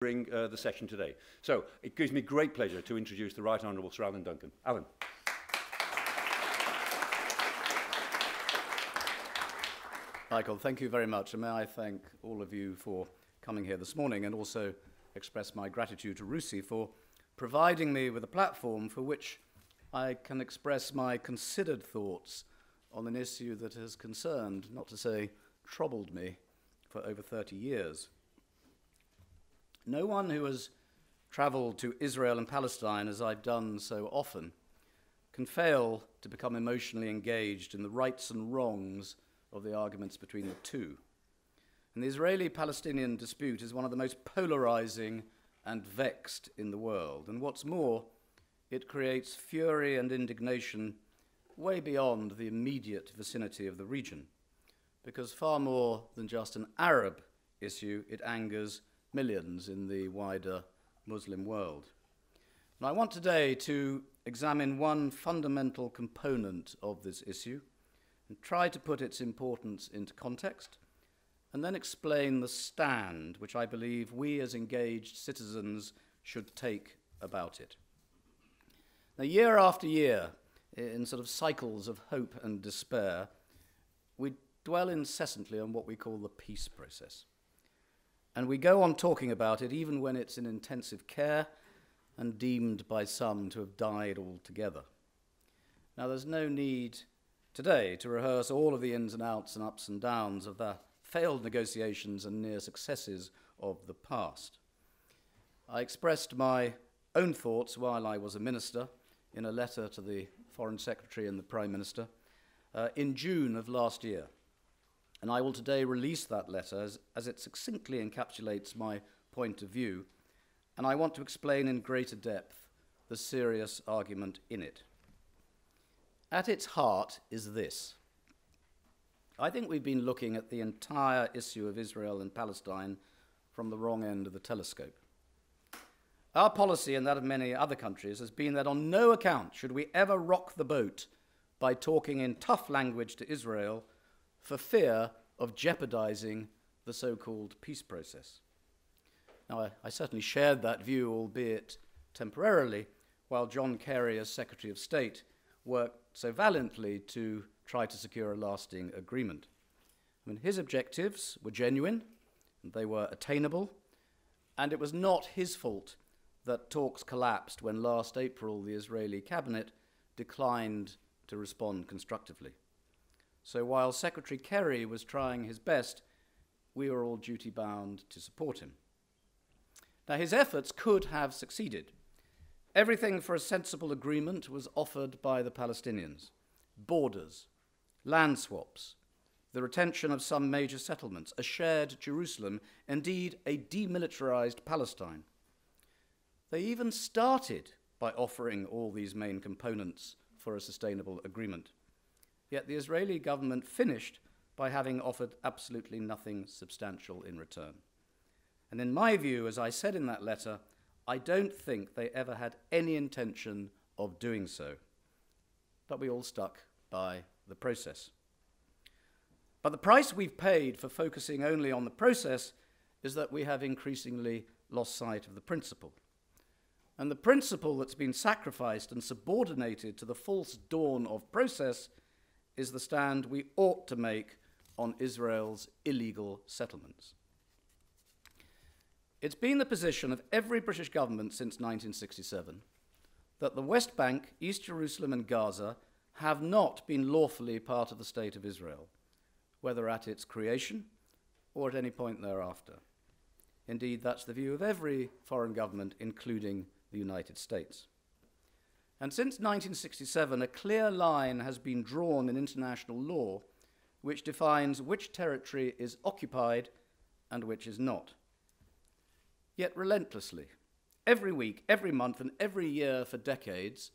during the session today. So it gives me great pleasure to introduce the Right Honourable Sir Alan Duncan. Alan. Michael, thank you very much, and may I thank all of you for coming here this morning, and also express my gratitude to RUSI for providing me with a platform for which I can express my considered thoughts on an issue that has concerned, not to say troubled me, for over 30 years. No one who has travelled to Israel and Palestine, as I've done so often, can fail to become emotionally engaged in the rights and wrongs of the arguments between the two. And the Israeli-Palestinian dispute is one of the most polarizing and vexed in the world. And what's more, it creates fury and indignation way beyond the immediate vicinity of the region, because far more than just an Arab issue, it angers millions in the wider Muslim world. And I want today to examine one fundamental component of this issue and try to put its importance into context, and then explain the stand which I believe we as engaged citizens should take about it. Now, year after year, in sort of cycles of hope and despair, we dwell incessantly on what we call the peace process. And we go on talking about it even when it's in intensive care and deemed by some to have died altogether. Now, there's no need today to rehearse all of the ins and outs and ups and downs of the failed negotiations and near successes of the past. I expressed my own thoughts while I was a minister in a letter to the Foreign Secretary and the Prime Minister in June of last year. And I will today release that letter as it succinctly encapsulates my point of view, and I want to explain in greater depth the serious argument in it. At its heart is this. I think we've been looking at the entire issue of Israel and Palestine from the wrong end of the telescope. Our policy, and that of many other countries, has been that on no account should we ever rock the boat by talking in tough language to Israel for fear of jeopardizing the so-called peace process. Now, I certainly shared that view, albeit temporarily, while John Kerry, as Secretary of State, worked so valiantly to try to secure a lasting agreement. I mean, his objectives were genuine, and they were attainable, and it was not his fault that talks collapsed when last April the Israeli cabinet declined to respond constructively. So while Secretary Kerry was trying his best, we were all duty-bound to support him. Now, his efforts could have succeeded. Everything for a sensible agreement was offered by the Palestinians: borders, land swaps, the retention of some major settlements, a shared Jerusalem, indeed a demilitarized Palestine. They even started by offering all these main components for a sustainable agreement. Yet the Israeli government finished by having offered absolutely nothing substantial in return. And in my view, as I said in that letter, I don't think they ever had any intention of doing so. But we all stuck by the process. But the price we've paid for focusing only on the process is that we have increasingly lost sight of the principle. And the principle that's been sacrificed and subordinated to the false dawn of process is the stand we ought to make on Israel's illegal settlements. It's been the position of every British government since 1967 that the West Bank, East Jerusalem and Gaza have not been lawfully part of the State of Israel, whether at its creation or at any point thereafter. Indeed, that's the view of every foreign government, including the United States. And since 1967, a clear line has been drawn in international law which defines which territory is occupied and which is not. Yet relentlessly, every week, every month, and every year for decades,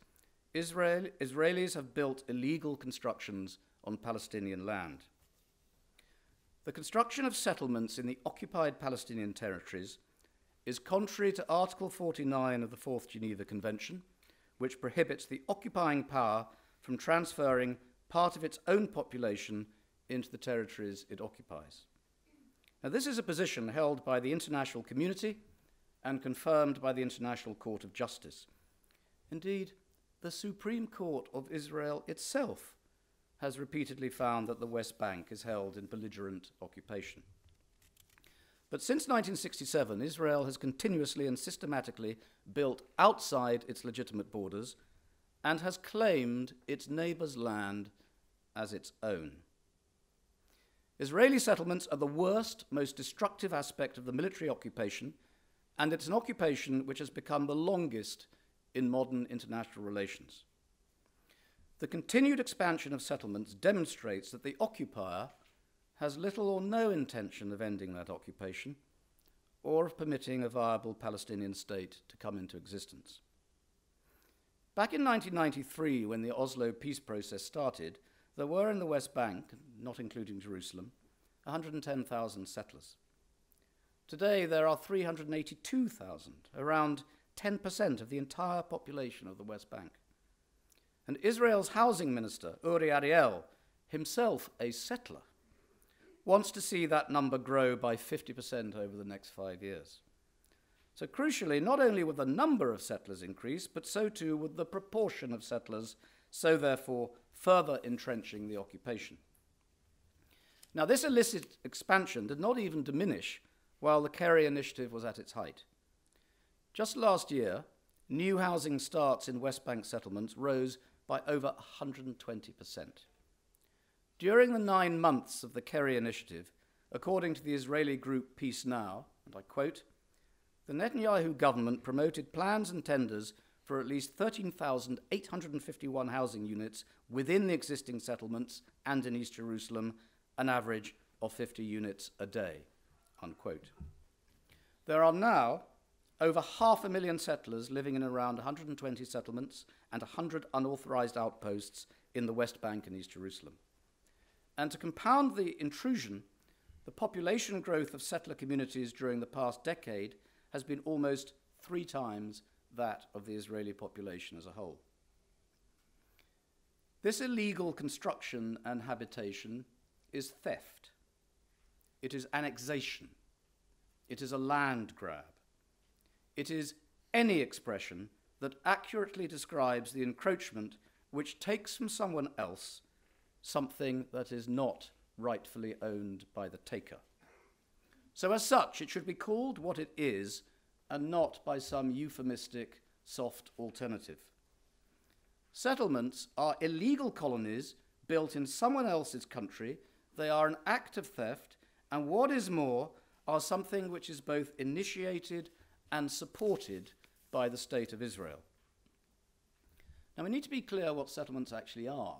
Israelis have built illegal constructions on Palestinian land. The construction of settlements in the occupied Palestinian territories is contrary to Article 49 of the Fourth Geneva Convention, which prohibits the occupying power from transferring part of its own population into the territories it occupies. Now, this is a position held by the international community and confirmed by the International Court of Justice. Indeed, the Supreme Court of Israel itself has repeatedly found that the West Bank is held in belligerent occupation. But since 1967, Israel has continuously and systematically built outside its legitimate borders and has claimed its neighbours' land as its own. Israeli settlements are the worst, most destructive aspect of the military occupation, and it's an occupation which has become the longest in modern international relations. The continued expansion of settlements demonstrates that the occupier has little or no intention of ending that occupation or of permitting a viable Palestinian state to come into existence. Back in 1993, when the Oslo peace process started, there were in the West Bank, not including Jerusalem, 110,000 settlers. Today, there are 382,000, around 10% of the entire population of the West Bank. And Israel's housing minister, Uri Ariel, himself a settler, wants to see that number grow by 50% over the next 5 years. So crucially, not only would the number of settlers increase, but so too would the proportion of settlers, so therefore further entrenching the occupation. Now, this illicit expansion did not even diminish while the Kerry initiative was at its height. Just last year, new housing starts in West Bank settlements rose by over 120%. During the 9 months of the Kerry initiative, according to the Israeli group Peace Now, and I quote, the Netanyahu government promoted plans and tenders for at least 13,851 housing units within the existing settlements and in East Jerusalem, an average of 50 units a day, unquote. There are now over 500,000 settlers living in around 120 settlements and 100 unauthorized outposts in the West Bank and East Jerusalem. And to compound the intrusion, the population growth of settler communities during the past decade has been almost 3 times that of the Israeli population as a whole. This illegal construction and habitation is theft. It is annexation. It is a land grab. It is any expression that accurately describes the encroachment which takes from someone else something that is not rightfully owned by the taker. So as such, it should be called what it is and not by some euphemistic, soft alternative. Settlements are illegal colonies built in someone else's country. They are an act of theft, and what is more, are something which is both initiated and supported by the State of Israel. Now, we need to be clear what settlements actually are.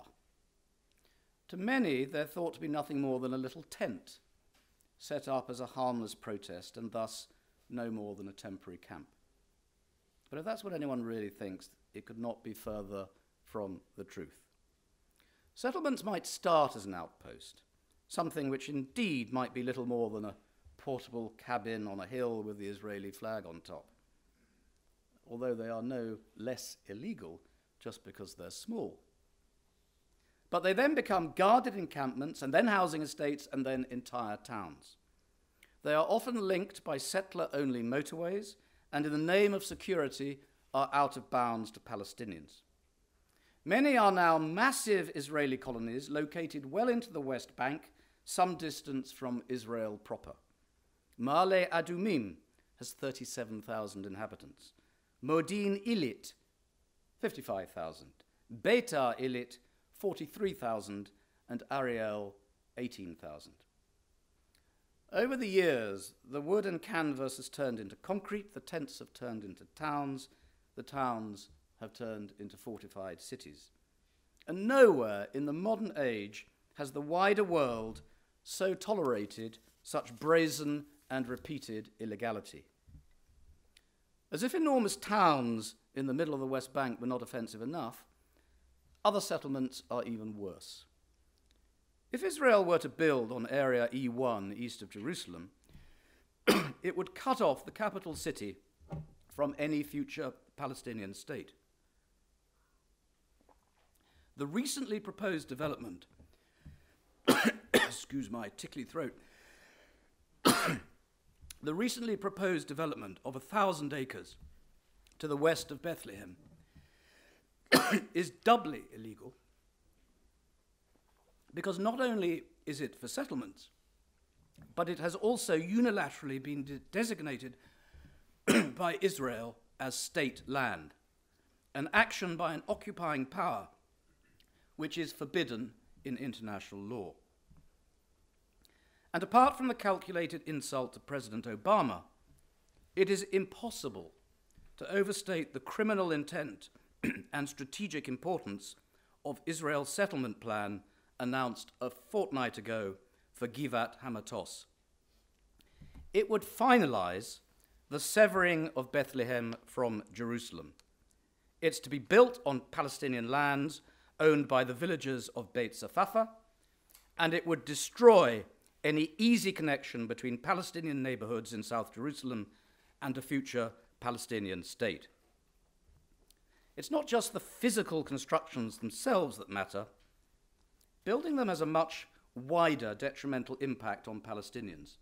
To many, they're thought to be nothing more than a little tent set up as a harmless protest and thus no more than a temporary camp. But if that's what anyone really thinks, it could not be further from the truth. Settlements might start as an outpost, something which indeed might be little more than a portable cabin on a hill with the Israeli flag on top, although they are no less illegal just because they're small. But they then become guarded encampments and then housing estates and then entire towns. They are often linked by settler-only motorways and in the name of security are out of bounds to Palestinians. Many are now massive Israeli colonies located well into the West Bank, some distance from Israel proper. Ma'ale Adumim has 37,000 inhabitants. Modin Ilit, 55,000. Beitar Ilit, 43,000, and Ariel, 18,000. Over the years, the wood and canvas has turned into concrete, the tents have turned into towns, the towns have turned into fortified cities. And nowhere in the modern age has the wider world so tolerated such brazen and repeated illegality. As if enormous towns in the middle of the West Bank were not offensive enough, other settlements are even worse. If Israel were to build on Area E1 east of Jerusalem, it would cut off the capital city from any future Palestinian state. The recently proposed development, excuse my tickly throat, the recently proposed development of 1,000 acres to the west of Bethlehem is doubly illegal because not only is it for settlements, but it has also unilaterally been designated by Israel as state land, an action by an occupying power which is forbidden in international law. And apart from the calculated insult to President Obama, it is impossible to overstate the criminal intent and strategic importance of Israel's settlement plan announced a fortnight ago for Givat Hamatos. It would finalize the severing of Bethlehem from Jerusalem. It's to be built on Palestinian lands owned by the villagers of Beit Safafa, and it would destroy any easy connection between Palestinian neighborhoods in South Jerusalem and a future Palestinian state. It's not just the physical constructions themselves that matter. Building them has a much wider detrimental impact on Palestinians.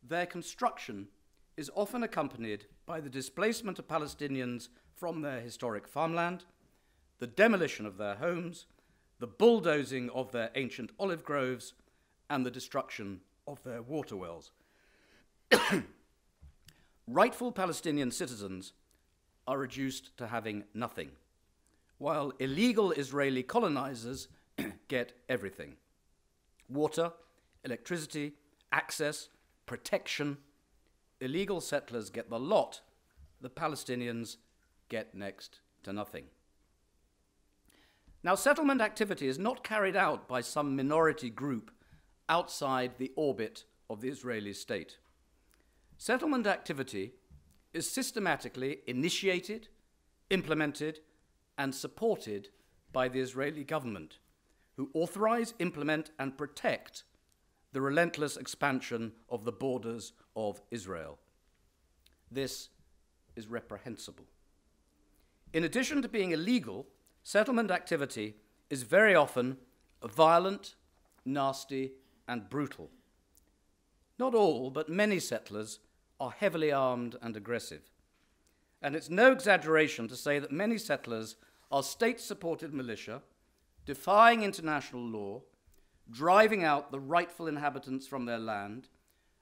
Their construction is often accompanied by the displacement of Palestinians from their historic farmland, the demolition of their homes, the bulldozing of their ancient olive groves, and the destruction of their water wells. Rightful Palestinian citizens are reduced to having nothing, while illegal Israeli colonizers get everything: water, electricity, access, protection. Illegal settlers get the lot, the Palestinians get next to nothing. Now, settlement activity is not carried out by some minority group outside the orbit of the Israeli state. Settlement activity is systematically initiated, implemented, and supported by the Israeli government, who authorize, implement, and protect the relentless expansion of the borders of Israel. This is reprehensible. In addition to being illegal, settlement activity is very often violent, nasty, and brutal. Not all, but many settlers are heavily armed and aggressive. And it's no exaggeration to say that many settlers are state-supported militia, defying international law, driving out the rightful inhabitants from their land,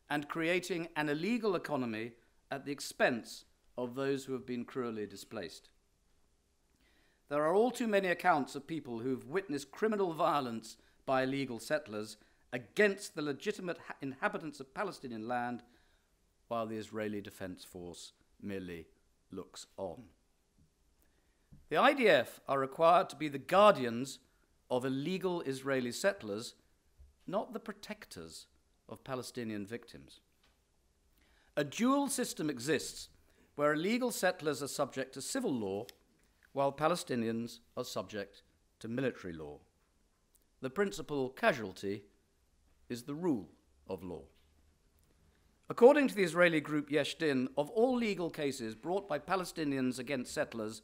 and creating an illegal economy at the expense of those who have been cruelly displaced. There are all too many accounts of people who've witnessed criminal violence by illegal settlers against the legitimate inhabitants of Palestinian land, while the Israeli Defense Force merely looks on. The IDF are required to be the guardians of illegal Israeli settlers, not the protectors of Palestinian victims. A dual system exists where illegal settlers are subject to civil law, while Palestinians are subject to military law. The principal casualty is the rule of law. According to the Israeli group Yesh Din, of all legal cases brought by Palestinians against settlers,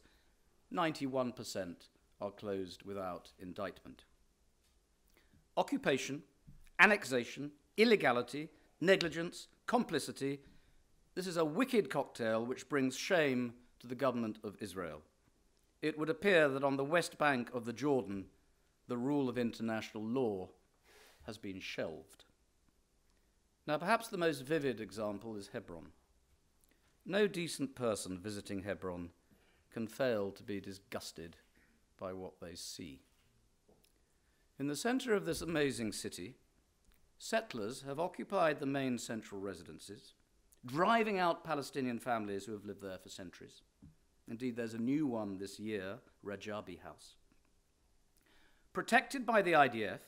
91% are closed without indictment. Occupation, annexation, illegality, negligence, complicity, this is a wicked cocktail which brings shame to the government of Israel. It would appear that on the west bank of the Jordan, the rule of international law has been shelved. Now, perhaps the most vivid example is Hebron. No decent person visiting Hebron can fail to be disgusted by what they see. In the center of this amazing city, settlers have occupied the main central residences, driving out Palestinian families who have lived there for centuries. Indeed, there's a new one this year, Rajabi House. Protected by the IDF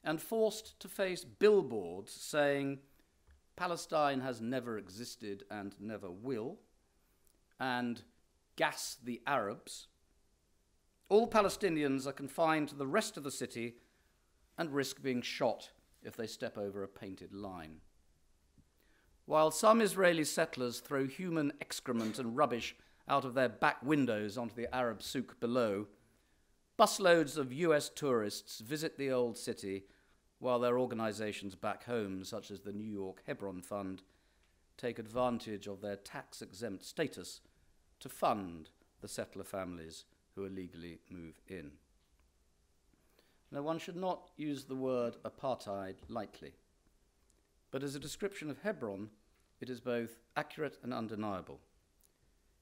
and forced to face billboards saying Palestine has never existed and never will, and gas the Arabs, all Palestinians are confined to the rest of the city and risk being shot if they step over a painted line. While some Israeli settlers throw human excrement and rubbish out of their back windows onto the Arab souk below, busloads of US tourists visit the old city while their organizations back home, such as the New York Hebron Fund, take advantage of their tax-exempt status to fund the settler families who illegally move in. Now, one should not use the word apartheid lightly, but as a description of Hebron, it is both accurate and undeniable.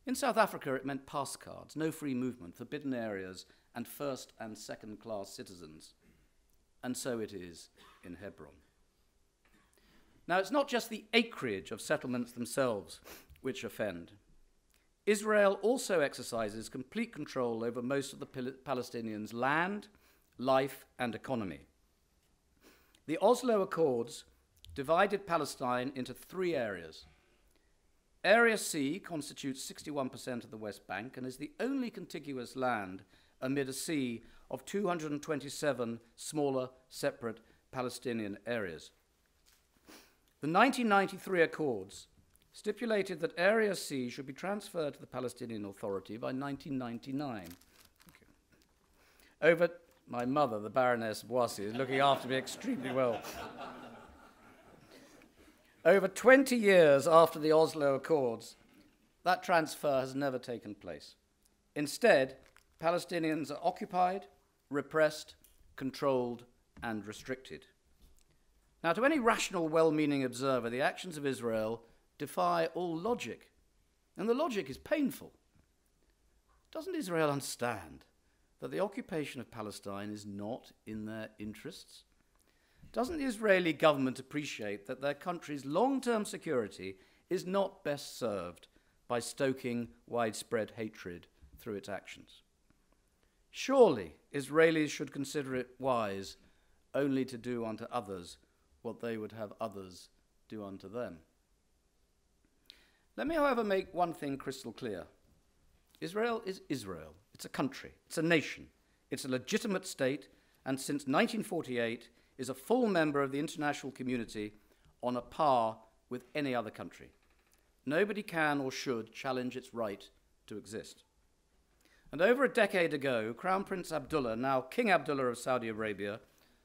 In South Africa, it meant pass cards, no free movement, forbidden areas, and first and second-class citizens. And so it is in Hebron. Now, it's not just the acreage of settlements themselves which offend. Israel also exercises complete control over most of the Palestinians' land, life, and economy. The Oslo Accords divided Palestine into 3 areas. Area C constitutes 61% of the West Bank and is the only contiguous land amid a sea of 227 smaller, separate Palestinian areas. The 1993 Accords stipulated that Area C should be transferred to the Palestinian Authority by 1999. My mother, the Baroness Boissy, is looking after me extremely well. Over 20 years after the Oslo Accords, that transfer has never taken place. Instead, Palestinians are occupied, repressed, controlled, and restricted. Now, to any rational, well-meaning observer, the actions of Israel defy all logic, and the logic is painful. Doesn't Israel understand that the occupation of Palestine is not in their interests? Doesn't the Israeli government appreciate that their country's long-term security is not best served by stoking widespread hatred through its actions? Surely Israelis should consider it wise only to do unto others what they would have others do unto them. Let me, however, make one thing crystal clear. Israel is Israel. It's a country. It's a nation. It's a legitimate state, and since 1948 is a full member of the international community on a par with any other country. Nobody can or should challenge its right to exist. And over a decade ago, Crown Prince Abdullah, now King Abdullah of Saudi Arabia,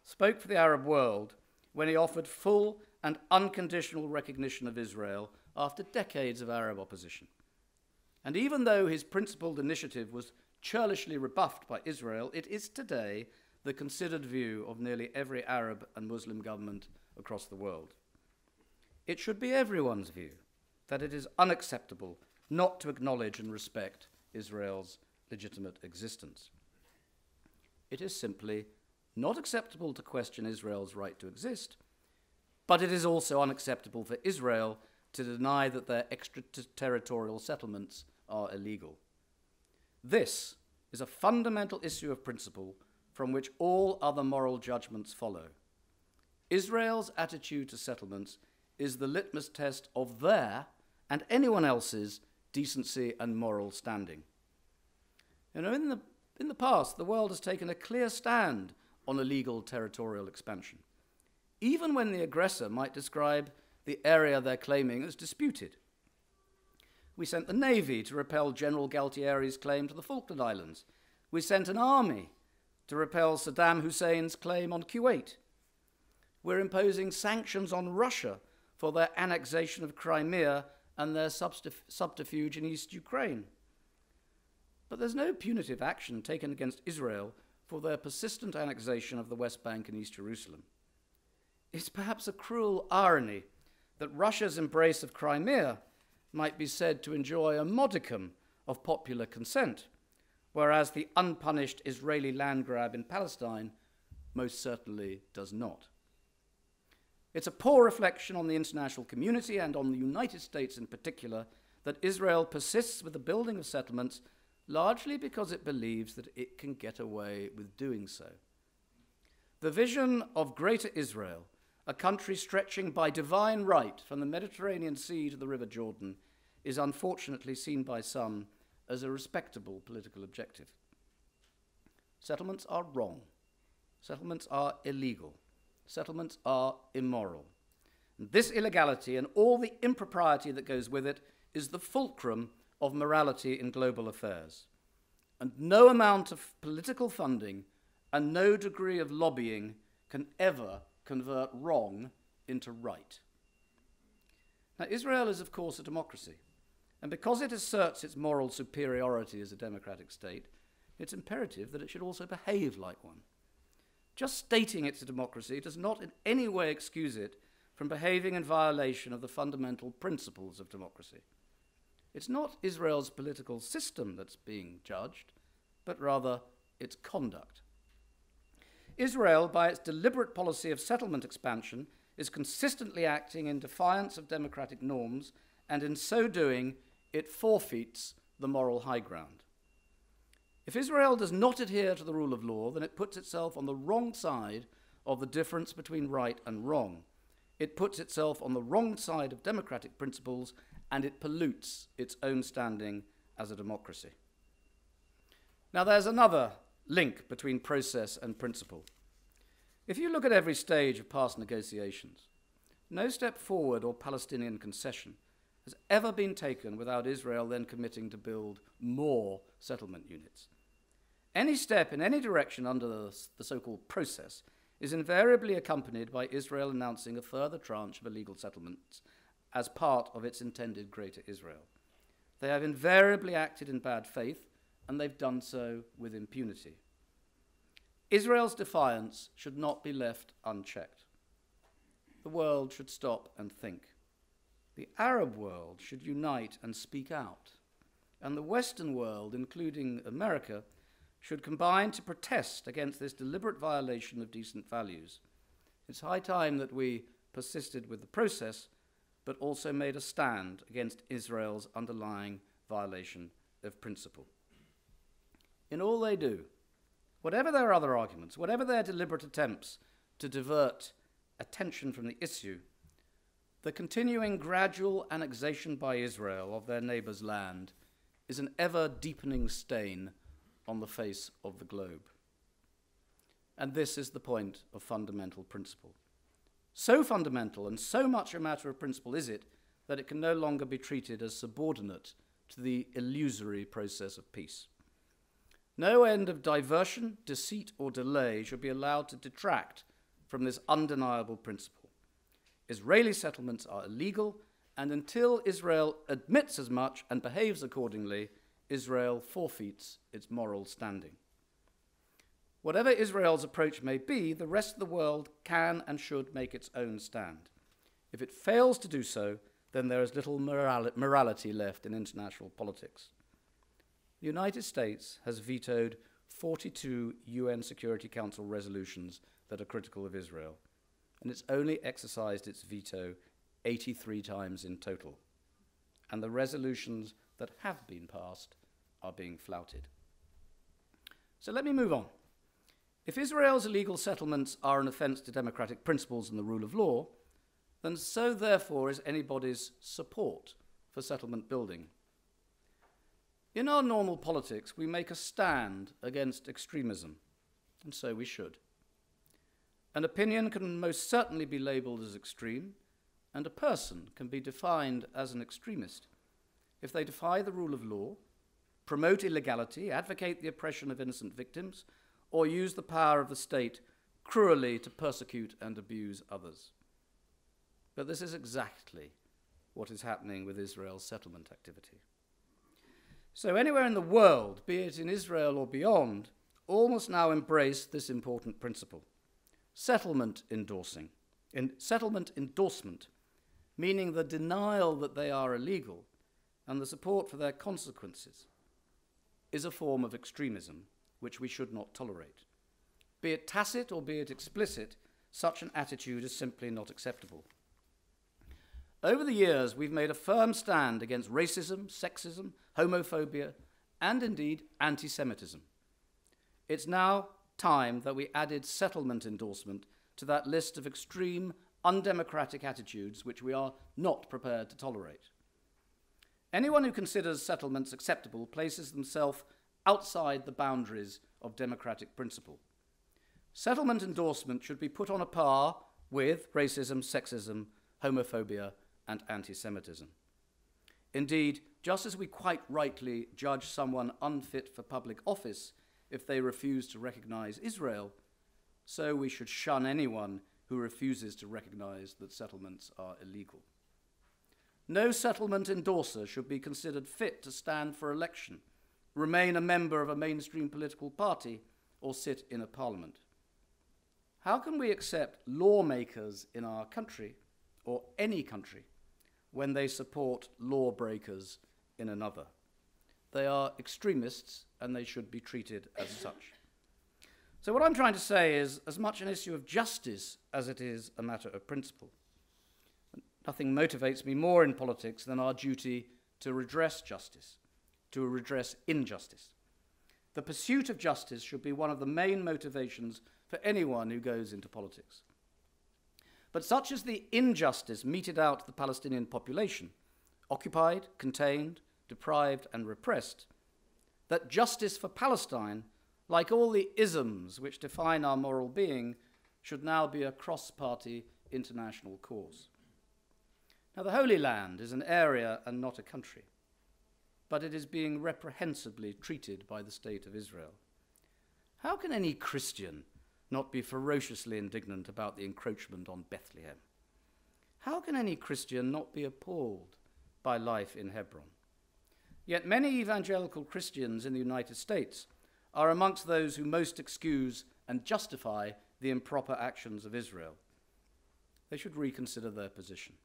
spoke for the Arab world when he offered full and unconditional recognition of Israel after decades of Arab opposition. And even though his principled initiative was churlishly rebuffed by Israel, it is today the considered view of nearly every Arab and Muslim government across the world. It should be everyone's view that it is unacceptable not to acknowledge and respect Israel's legitimate existence. It is simply not acceptable to question Israel's right to exist, but it is also unacceptable for Israel to deny that their extraterritorial settlements are illegal. This is a fundamental issue of principle from which all other moral judgments follow. Israel's attitude to settlements is the litmus test of their and anyone else's decency and moral standing. You know, in the past, the world has taken a clear stand on illegal territorial expansion, even when the aggressor might describe the area they're claiming as disputed. We sent the Navy to repel General Galtieri's claim to the Falkland Islands. We sent an army to repel Saddam Hussein's claim on Kuwait. We're imposing sanctions on Russia for their annexation of Crimea and their subterfuge in East Ukraine. But there's no punitive action taken against Israel for their persistent annexation of the West Bank and East Jerusalem. It's perhaps a cruel irony that Russia's embrace of Crimea might be said to enjoy a modicum of popular consent, whereas the unpunished Israeli land grab in Palestine most certainly does not. It's a poor reflection on the international community and on the United States in particular that Israel persists with the building of settlements largely because it believes that it can get away with doing so. The vision of Greater Israel, a country stretching by divine right from the Mediterranean Sea to the River Jordan, is unfortunately seen by some as a respectable political objective. Settlements are wrong. Settlements are illegal. Settlements are immoral. And this illegality and all the impropriety that goes with it is the fulcrum of morality in global affairs. And no amount of political funding and no degree of lobbying can ever convert wrong into right. Now, Israel is, of course, a democracy, and because it asserts its moral superiority as a democratic state, it's imperative that it should also behave like one. Just stating it's a democracy does not in any way excuse it from behaving in violation of the fundamental principles of democracy. It's not Israel's political system that's being judged, but rather its conduct. Israel, by its deliberate policy of settlement expansion, is consistently acting in defiance of democratic norms, and in so doing, it forfeits the moral high ground. If Israel does not adhere to the rule of law, then it puts itself on the wrong side of the difference between right and wrong. It puts itself on the wrong side of democratic principles, and it pollutes its own standing as a democracy. Now, there's another link between process and principle. If you look at every stage of past negotiations, no step forward or Palestinian concession has ever been taken without Israel then committing to build more settlement units. Any step in any direction under the so-called process is invariably accompanied by Israel announcing a further tranche of illegal settlements as part of its intended Greater Israel. They have invariably acted in bad faith, and they've done so with impunity. Israel's defiance should not be left unchecked. The world should stop and think. The Arab world should unite and speak out. And the Western world, including America, should combine to protest against this deliberate violation of decent values. It's high time that we persisted with the process, but also made a stand against Israel's underlying violation of principle. In all they do, whatever their other arguments, whatever their deliberate attempts to divert attention from the issue, the continuing gradual annexation by Israel of their neighbor's land is an ever-deepening stain on the face of the globe. And this is the point of fundamental principle. So fundamental and so much a matter of principle is it that it can no longer be treated as subordinate to the illusory process of peace. No end of diversion, deceit, or delay should be allowed to detract from this undeniable principle. Israeli settlements are illegal, and until Israel admits as much and behaves accordingly, Israel forfeits its moral standing. Whatever Israel's approach may be, the rest of the world can and should make its own stand. If it fails to do so, then there is little morality left in international politics. The United States has vetoed 42 UN Security Council resolutions that are critical of Israel, and it's only exercised its veto 83 times in total. And the resolutions that have been passed are being flouted. So let me move on. If Israel's illegal settlements are an offense to democratic principles and the rule of law, then so therefore is anybody's support for settlement building. In our normal politics, we make a stand against extremism, and so we should. An opinion can most certainly be labeled as extreme, and a person can be defined as an extremist if they defy the rule of law, promote illegality, advocate the oppression of innocent victims, or use the power of the state cruelly to persecute and abuse others. But this is exactly what is happening with Israel's settlement activity. So anywhere in the world, be it in Israel or beyond, all must now embrace this important principle. Settlement endorsement, meaning the denial that they are illegal and the support for their consequences, is a form of extremism which we should not tolerate. Be it tacit or be it explicit, such an attitude is simply not acceptable. Over the years, we've made a firm stand against racism, sexism, homophobia, and indeed anti-Semitism. It's now time that we added settlement endorsement to that list of extreme, undemocratic attitudes which we are not prepared to tolerate. Anyone who considers settlements acceptable places themselves outside the boundaries of democratic principle. Settlement endorsement should be put on a par with racism, sexism, homophobia, and anti-Semitism. Indeed, just as we quite rightly judge someone unfit for public office if they refuse to recognize Israel, so we should shun anyone who refuses to recognize that settlements are illegal. No settlement endorser should be considered fit to stand for election, remain a member of a mainstream political party, or sit in a parliament. How can we accept lawmakers in our country, or any country, when they support lawbreakers in another? They are extremists, and they should be treated as such. So what I'm trying to say is as much an issue of justice as it is a matter of principle. Nothing motivates me more in politics than our duty to redress justice, to redress injustice. The pursuit of justice should be one of the main motivations for anyone who goes into politics. But such is the injustice meted out to the Palestinian population, occupied, contained, deprived, and repressed, that justice for Palestine, like all the isms which define our moral being, should now be a cross-party international cause. Now, the Holy Land is an area and not a country, but it is being reprehensibly treated by the State of Israel. How can any Christian not be ferociously indignant about the encroachment on Bethlehem? How can any Christian not be appalled by life in Hebron? Yet many evangelical Christians in the United States are amongst those who most excuse and justify the improper actions of Israel. They should reconsider their position.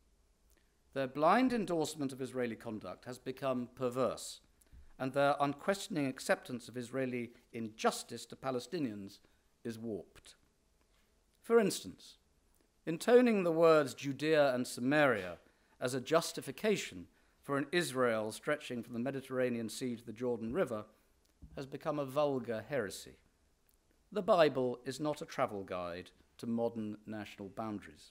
Their blind endorsement of Israeli conduct has become perverse, and their unquestioning acceptance of Israeli injustice to Palestinians is warped. For instance, intoning the words Judea and Samaria as a justification for an Israel stretching from the Mediterranean Sea to the Jordan River has become a vulgar heresy. The Bible is not a travel guide to modern national boundaries.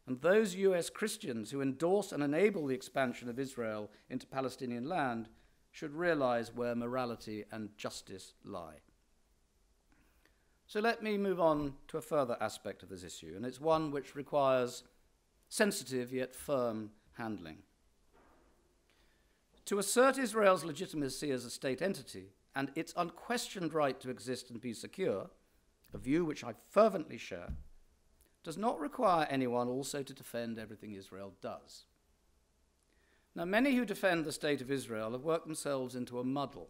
And those US Christians who endorse and enable the expansion of Israel into Palestinian land should realize where morality and justice lie. So let me move on to a further aspect of this issue, and it's one which requires sensitive yet firm handling. To assert Israel's legitimacy as a state entity and its unquestioned right to exist and be secure, a view which I fervently share, does not require anyone also to defend everything Israel does. Now, many who defend the state of Israel have worked themselves into a muddle.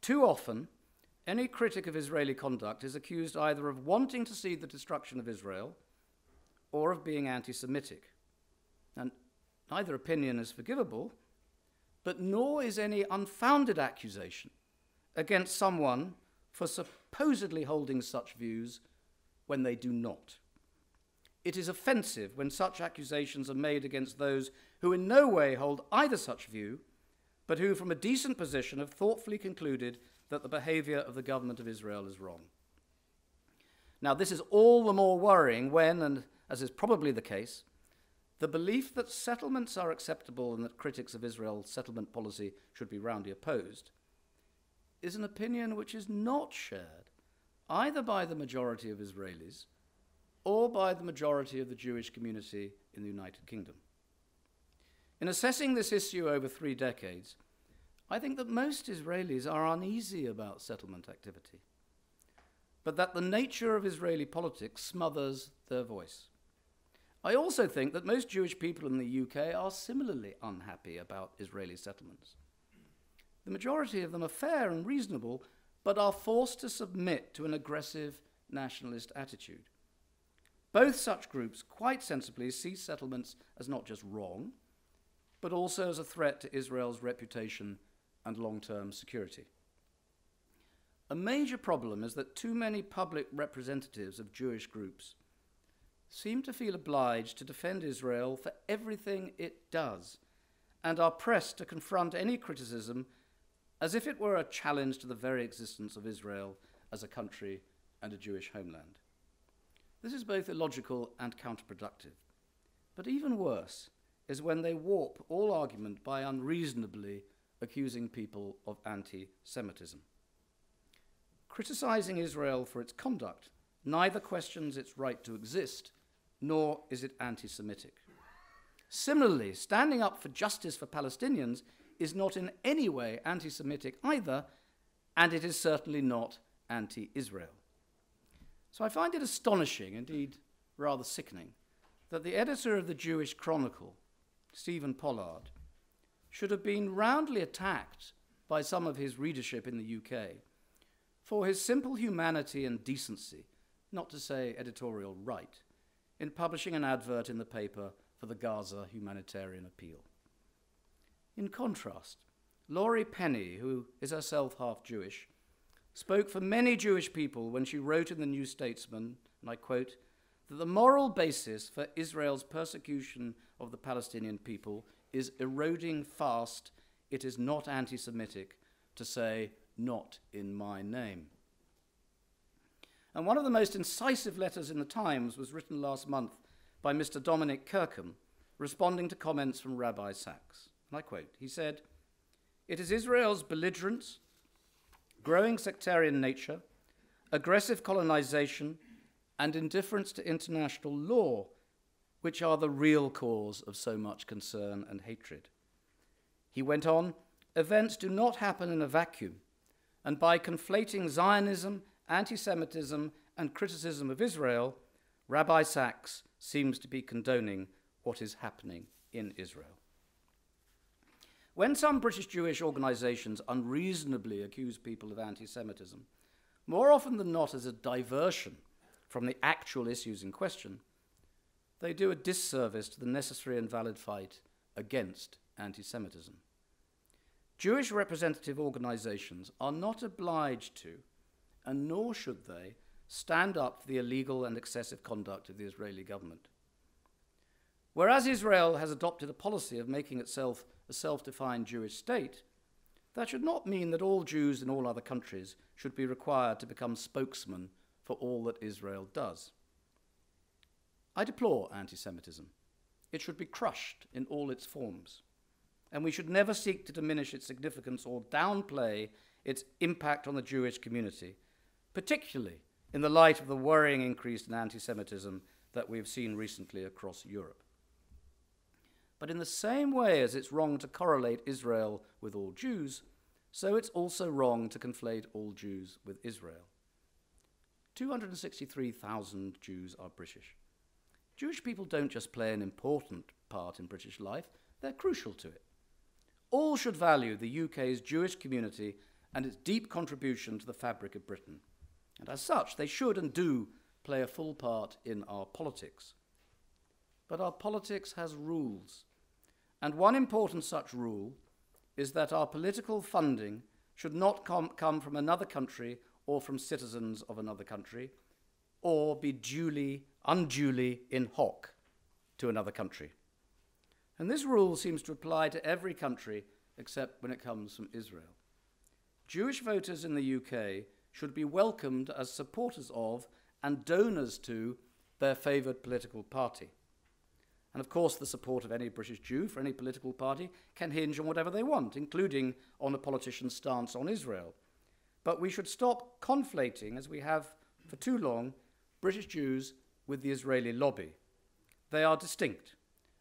Too often, any critic of Israeli conduct is accused either of wanting to see the destruction of Israel or of being anti-Semitic. And neither opinion is forgivable, but nor is any unfounded accusation against someone for supposedly holding such views when they do not. It is offensive when such accusations are made against those who in no way hold either such view, but who from a decent position have thoughtfully concluded that the behavior of the government of Israel is wrong. Now, this is all the more worrying when, and as is probably the case, the belief that settlements are acceptable and that critics of Israel's settlement policy should be roundly opposed is an opinion which is not shared either by the majority of Israelis or by the majority of the Jewish community in the United Kingdom. In assessing this issue over 3 decades, I think that most Israelis are uneasy about settlement activity, but that the nature of Israeli politics smothers their voice. I also think that most Jewish people in the UK are similarly unhappy about Israeli settlements. The majority of them are fair and reasonable, but are forced to submit to an aggressive nationalist attitude. Both such groups quite sensibly see settlements as not just wrong, but also as a threat to Israel's reputation and long-term security. A major problem is that too many public representatives of Jewish groups seem to feel obliged to defend Israel for everything it does and are pressed to confront any criticism as if it were a challenge to the very existence of Israel as a country and a Jewish homeland. This is both illogical and counterproductive. But even worse is when they warp all argument by unreasonably accusing people of anti-Semitism. Criticizing Israel for its conduct neither questions its right to exist, nor is it anti-Semitic. Similarly, standing up for justice for Palestinians is not in any way anti-Semitic either, and it is certainly not anti-Israel. So I find it astonishing, indeed rather sickening, that the editor of the Jewish Chronicle Stephen Pollard, should have been roundly attacked by some of his readership in the UK for his simple humanity and decency, not to say editorial right, in publishing an advert in the paper for the Gaza humanitarian appeal. In contrast, Laurie Penny, who is herself half Jewish, spoke for many Jewish people when she wrote in the New Statesman, and I quote, that the moral basis for Israel's persecution of the Palestinian people is eroding fast. It is not anti-Semitic to say, not in my name. And one of the most incisive letters in the Times was written last month by Mr. Dominic Kirkham, responding to comments from Rabbi Sachs. And I quote, he said, "It is Israel's belligerence, growing sectarian nature, aggressive colonization, and indifference to international law which are the real cause of so much concern and hatred." He went on, "Events do not happen in a vacuum, and by conflating Zionism, anti-Semitism, and criticism of Israel, Rabbi Sachs seems to be condoning what is happening in Israel." When some British Jewish organizations unreasonably accuse people of anti-Semitism, more often than not as a diversion from the actual issues in question, they do a disservice to the necessary and valid fight against anti-Semitism. Jewish representative organizations are not obliged to, and nor should they, stand up for the illegal and excessive conduct of the Israeli government. Whereas Israel has adopted a policy of making itself a self-defined Jewish state, that should not mean that all Jews in all other countries should be required to become spokesmen for all that Israel does. I deplore anti-Semitism. It should be crushed in all its forms, and we should never seek to diminish its significance or downplay its impact on the Jewish community, particularly in the light of the worrying increase in anti-Semitism that we have seen recently across Europe. But in the same way as it's wrong to correlate Israel with all Jews, so it's also wrong to conflate all Jews with Israel. 263,000 Jews are British. Jewish people don't just play an important part in British life, they're crucial to it. All should value the UK's Jewish community and its deep contribution to the fabric of Britain. And as such, they should and do play a full part in our politics. But our politics has rules. And one important such rule is that our political funding should not come from another country or from citizens of another country, or be unduly in hoc to another country. And this rule seems to apply to every country except when it comes from Israel. Jewish voters in the UK should be welcomed as supporters of and donors to their favoured political party. And of course, the support of any British Jew for any political party can hinge on whatever they want, including on a politician's stance on Israel. But we should stop conflating, as we have for too long, British Jews with the Israeli lobby. They are distinct,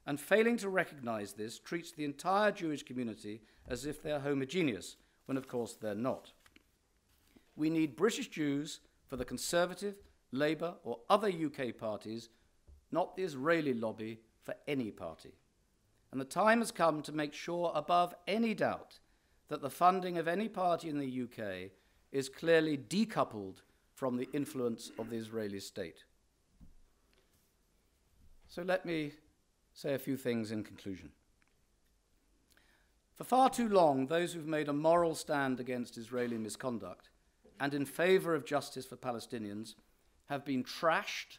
and failing to recognise this treats the entire Jewish community as if they are homogeneous, when of course they're not. We need British Jews for the Conservative, Labour or other UK parties, not the Israeli lobby for any party. And the time has come to make sure above any doubt that the funding of any party in the UK is clearly decoupled from the influence of the Israeli state. So let me say a few things in conclusion. For far too long, those who've made a moral stand against Israeli misconduct and in favour of justice for Palestinians have been trashed,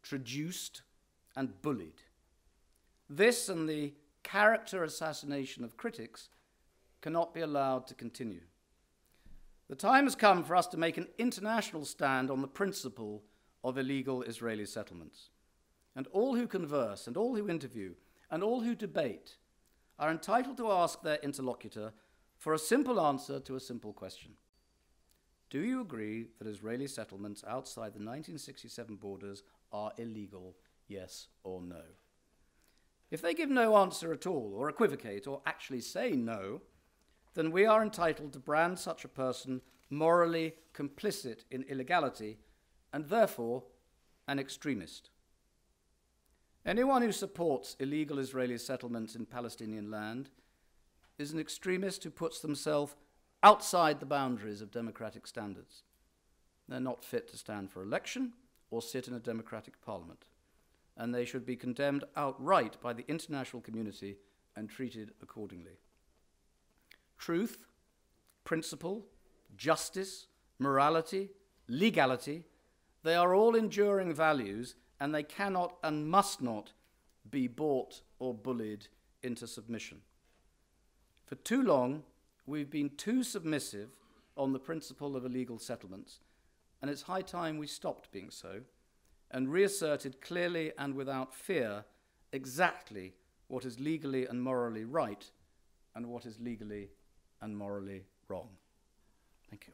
traduced, and bullied. This and the character assassination of critics cannot be allowed to continue. The time has come for us to make an international stand on the principle of illegal Israeli settlements. And all who converse, and all who interview, and all who debate are entitled to ask their interlocutor for a simple answer to a simple question. Do you agree that Israeli settlements outside the 1967 borders are illegal, yes or no? If they give no answer at all, or equivocate, or actually say no, then we are entitled to brand such a person morally complicit in illegality, and therefore an extremist. Anyone who supports illegal Israeli settlements in Palestinian land is an extremist who puts themselves outside the boundaries of democratic standards. They're not fit to stand for election or sit in a democratic parliament, and they should be condemned outright by the international community and treated accordingly. Truth, principle, justice, morality, legality, they are all enduring values, and they cannot and must not be bought or bullied into submission. For too long, we've been too submissive on the principle of illegal settlements, and it's high time we stopped being so and reasserted clearly and without fear exactly what is legally and morally right and what is legally and morally wrong. Thank you.